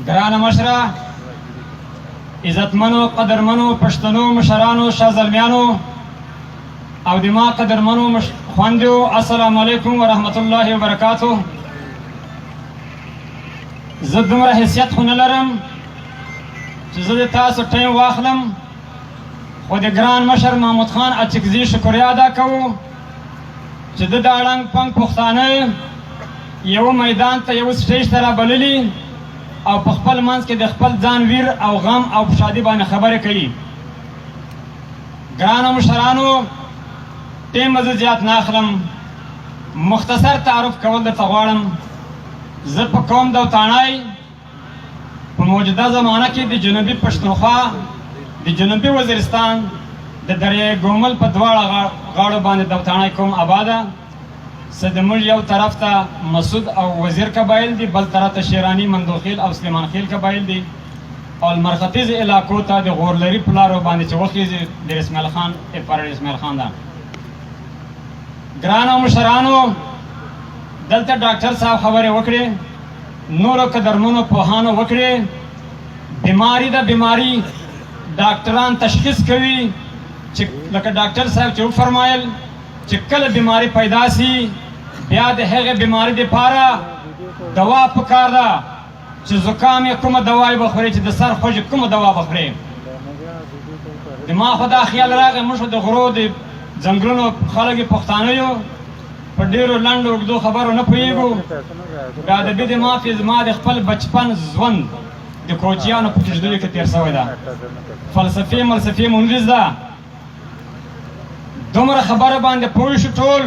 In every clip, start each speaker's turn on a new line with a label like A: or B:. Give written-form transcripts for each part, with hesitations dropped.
A: ګرانه مشره، عزتمنو قدرمنو پښتنو مشرانو شازلمیانو او د ما قدرمنو خویندو، السلام علیکم ورحمت الله وبرکاتو. زه دومره حیثیت خو نه لرم چې زه د تاسو ټایم واخلم، خو د ګران مشر محمود خان اچکزي شکریه ادا کوو چې د اړنګ پنګ پښتانه یو میدان ته یو سټیج ته رابللي او په خپل منځ کې د خپل ځان ویر او غم او شادي باندې خبرې کوي. ګرانو مشرانو، ټیم زه زیات نه اخلم، مختصر تعارف کول درته غواړم. زه په قوم دوتانای په موجوده زمانه کې د جنوبي پښتونخوا د جنوبي وزیرستان د دریای ګومل په دواړه غاړو باندې دوتانای قوم آباده. زموږ یو طرف ته مسعود او وزیر قبایل دي، بل طرف ته شیرانی، مندوخیل او سلیمان خیل قبایل دي، او المرختیز علاقو ته د غورلري په لارو باندې چې وخیږي د اسماعیل خان امپرر اسماعیل خان ده. ګرانو مشرانو، دلته ډاکټر صاحب خبرې وکړې، نورو قدرمنو پوهانو وکړې. بیماری ده، بیماری ډاکټران تشخیص کوي چې لکه ډاکټر صاحب چې وفرمایل چې کله بیماری پیدا سي بیا د هغې بیماری دپاره دوا پکار ده چې زکام یې کومه دوا یې بخورې، چې د سر خوږ کومه دوا بخورې. دما خو دا خیال راغی موږ د غرو د ځنګلونو خلک پښتانه یو، په ډېرو لنډو اوږدو خبرو نه پوهېږو. بیا د دې معافي زما د خپل بچپن ژوند د کوچیانو په کېږدیو کې تېر شوی ده. فلسفې ملسفې مو نه زده، دومره خبره باندې پوه شو ټول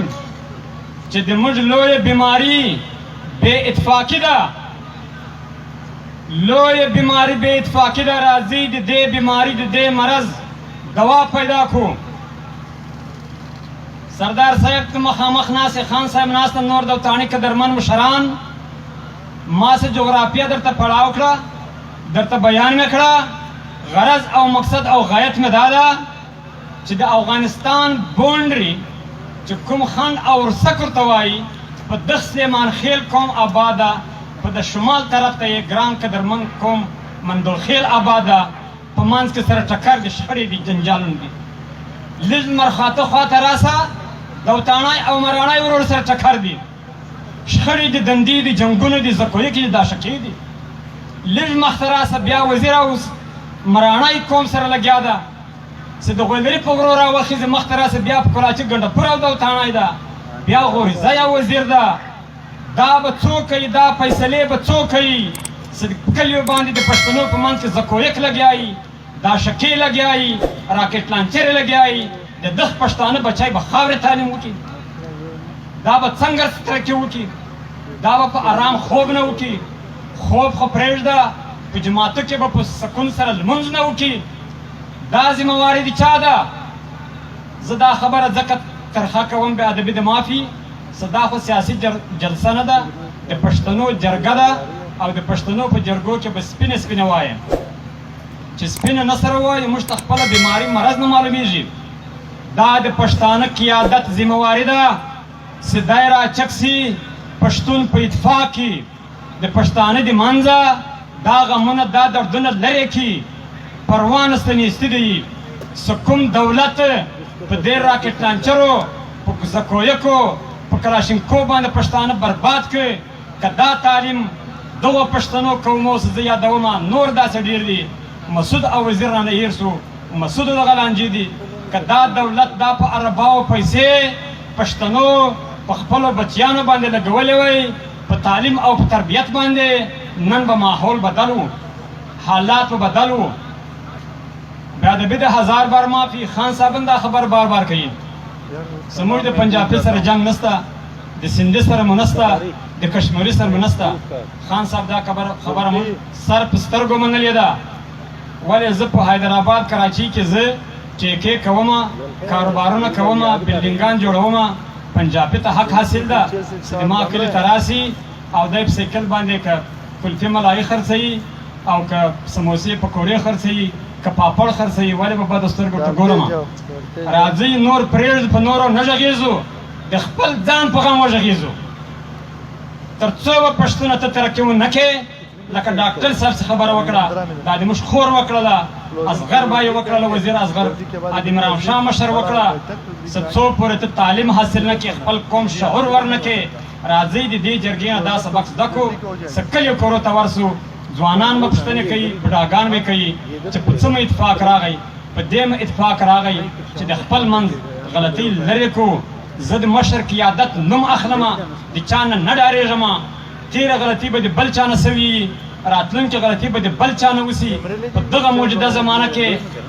A: چې د موږ لویه بیماري بې اتفاقي ده. لویه بیماري بې اتفاقي ده. راځئ د دې بیماري د دې مرض دوا پیدا کړو. سردار صاحب مخامخ ناست، خان صاحب ناست، نور دوتاني قدرمن مشران، ما سے جغرافیه درته پړاو کړه، درته بیان مې کړه. غرض او مقصد او غایت مې دا ده چې د افغانستان بونډري چې کوم خند او رسک ورته وایي په دغ سلیمان خیل قوم آباده، په د شمال طرف ته یې ګران قدرمن قوم مندوخیل آباده، په منځ کې سره ټکر د شخړې دي، جنجالونه دي. لږ مرخاته خواته راسه، دوتانای او مرانای ورور سره ټکر دي، شخړې دي، دندې دي، جنګونه دي، زکویې کې دا شکې دي. لږ مخته راسه بیا وزیر او مرانای قوم سره لګیا ده، چې د غولري په غرو راوخیږي. مخته راسه بیا په کلاچي ګنډه پور او دوتانای ده، بیا غورځه یا وزیر ده. دا به څوک کوي؟ دا فیصلې به څوک کوي؟ چې کلیو باندې د پښتنو په منځ کې زکویک لګیایي، دا شکې لګیایي، راکټ لانچرې لګیایي. د دغ پښتانه بچی به خاورې تعلیم وکړي، دا به څنګه ترقي وکړي، دا به په آرام خوب نه وکړي. خوب خو پرېږده، په جماعتو کې به په سکون سره لمونځ نه وکړي. دا ذمهواري د چا ده؟ زه دا خبره ځکه ترخه کوم بې ادبي د معافي، دا خو سیاسي جلسه نه ده، د پښتنو جرګه ده، او د پښتنو په جرګو کې به سپینه سپینه وایم چې سپینه نه سره وایي موږ ته خپله بیماري مرض نه معلومیږي. دا د پښتانه قیادت ذمهواري ده چې دی راچک سي پښتون په اتفاق کې د پښتانه د منځه دا غمونه دا دردونه لرې کړي. پروا نه ستنیستي دي چې کوم دولت په دې راکټ لانچرو، په زکویکو، په کلاشینکوف باندې پښتانه برباد کړي. که دا تعلیم دغو پښتنو قومو څه زه یادومه، نور داسې ډېر دي. مسعود او وزیر رانه هېر سو، مسعود دغه لانجې دي. که دا دولت دا په ارباو پیسې پښتنو په خپلو بچیانو باندې لګولې وای په تعلیم او په تربیت باندې، نن به ماحول بدل و، حالات به بدل و. بیا د بده هزار بار معافي، خان صاحب دا خبر بار بار کوي. زموږ د پنجابي سره جنگ نسته، د سندي سره مو نسته، د کشمیري سره مو نسته. خان صاحب دا خبره مو سر په سترګو منلې ده. ولې زه په حیدرآباد کراچي کې زه ټیکې کومه، کاروبارونه کومه، بلډینګان جوړومه، پنجابي ته حق حاصل ده چې ما کلي ته راسي او دی په سایکل باندې که کلفي ملایي خرڅوي او که سموسې پکوړې خرڅوي، که پاپړ خرڅوي. ولې به بدو سترګو ته ګورم؟ راځئ نور پرېږدو، په نورو نه غږېږو، د خپل ځان په غم وغږېږو. تر څو به پښتونه ته ترقي ونه کړې لکه ډاکټر صاحب څه خبره وکړه، دا د موږ خور وکړله، اصغر بای وکړله، وزیر اصغر ادم رام شاه مشر وکړه. څه څو پورې ته تعلیم حاصل نه کړې، خپل قوم شعور ورنه کړې، راځئ د دې جرګې نه دا سبق زده کړو. څه کلیو کورو ته ورسو، ځوانان به پوښتنې کوي، بوډاګان به کوي چې په څه مو اتفاق راغی. په دې مو اتفاق راغی چې د خپل منځ غلطۍ لرې کړو. زه د مشر قیادت نوم اخلمه، د چا نه نه ډارېږم. تېره غلطي به د بل چا نه سوي، راتلونکې غلطي به د بل چا نه وسي. په دغه موجوده زمانه کې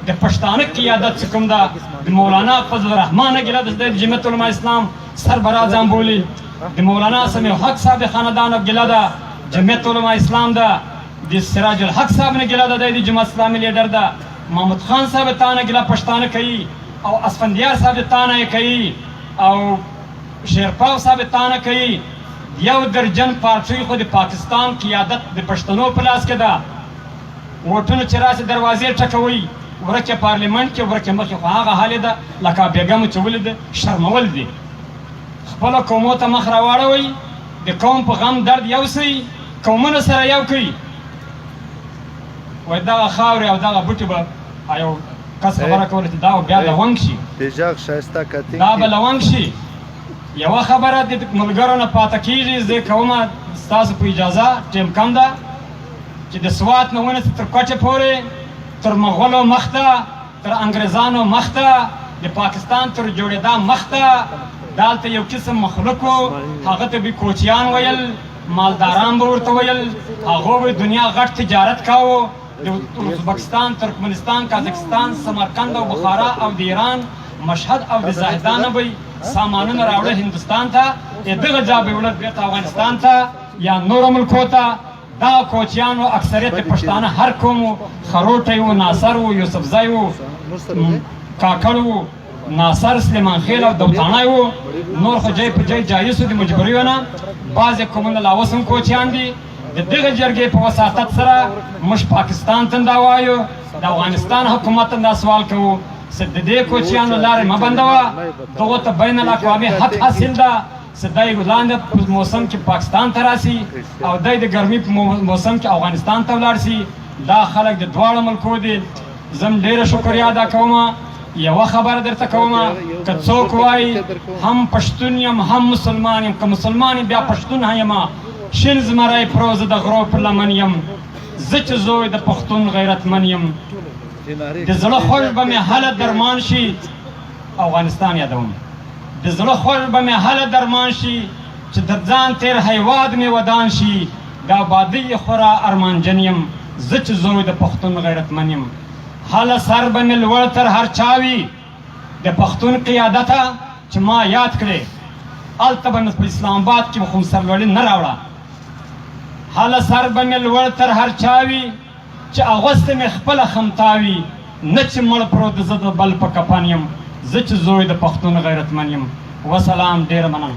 A: د پښتانه قیادت چې کوم ده، د مولانا فضل الرحمن ګیله د جمعیت علماء اسلام سربراہ ځان بولي، د مولانا سمیع الحق صاحب د خاندان ګیله ده، جمعیت علماء اسلام ده، د سراج الحق صاحب نه ګیله ده، د جماعت اسلامي لیډر ده، محمود خان صاحب تا نه ګیله پښتانه کوي، او اسفندیار صاحب تا نه کوي، او شیرپاو صاحب تا نه کوي. یو درجن پارټۍ خو د پاکستان قیادت د پښتنو په لاس کې ده. ووټونه چې راسي دروازې ټکوي، ورکه پارلیمنټ کې ورکه مخې، خو هغه حال ده لکه بیګم چې ولید شرمول دي. خپل قومو ته مخ راواړوي، د قوم په غم درد یوسئ، قومونه سره یو کوي. وایي دغه خاورې او دغه بوټي به یو کس خبره کوله چې دا بیا لونګ شي، دا به لونګ شي. یوه خبره د ملګرو نه پاته کېږي، زه کومه ستاسو په اجازه، ټیم کم ده، چې د سوات نه ونیسه تر کوچې پورې، تر مغولو مخته، تر انګریزانو مخته، د پاکستان تر جوړېدا مخته دلته یو قسم مخلوق و، هغه ته به کوچیان ویل، مالداران به ورته ویل، هغو به دنیا غټ تجارت کاوه. د ازبکستان، ترکمنستان، کازاکستان، سمرقند او بخارا او د ایران مشهد او د زاهدانه به سامانونه راوړه هندوستان ته، دغه ځای به وړل بیرته افغانستان ته یا نورو ملکو ته. دا کوچیانو اکثریت پښتانه هر قوم و، خروټی و، ناصر و، یوسفزی و، کاکړ و، ناصر، سلیمان خیل او دوتانه و. نور خو جای په جای جایز و د مجبوریو نه. بعضې قومونه لا اوس هم کوچیان دي. د دغه جرګې په وساطت سره موږ پاکستان ته دا وایو، د افغانستان حکومت ته دا سوال کوو چې د دې کوچیانو لارې مه بندوه، دغو ته بین الاقوامي حق حاصل ده چې دی لاندې په موسم کې پاکستان ته راسي او دی د ګرمۍ په موسم کې افغانستان ته ولاړ سي. دا خلک د دواړو ملکو دي. زه هم ډېره شکریا ادا کوم. یوه خبره درته کومه، که څوک وایي هم پښتون یم هم مسلمان یم، که مسلمان یم بیا پښتون هم یم، شین زمری پرو زه د غرو په لمن یم، زه چې زوی د پښتون غیرتمن یم. د زړه خوږ به مې هله درمان شي، افغانستان یادوم، د زړه خوږ به مې هله درمان شي، چې در ځان تیر هیواد مې ودان شي، د آبادۍ خورا ارمانجن یم، زه چې زوی د پښتون غیرتمن یم. هله سر به مې لوړ تر هر چا وي د پښتون قیادته چې ما یاد کړې، هلته به مې په اسلام آباد کې به خو سرلوړي نه راوړه. هله سر به مې لوړ تر هر چا وي چې اغوسته مې خپله خمتا وي، نه چې مړ پروت زه د بل په کفن یم، زه چې زوی د پښتون غیرتمن یم. وسلام، ډېره مننه.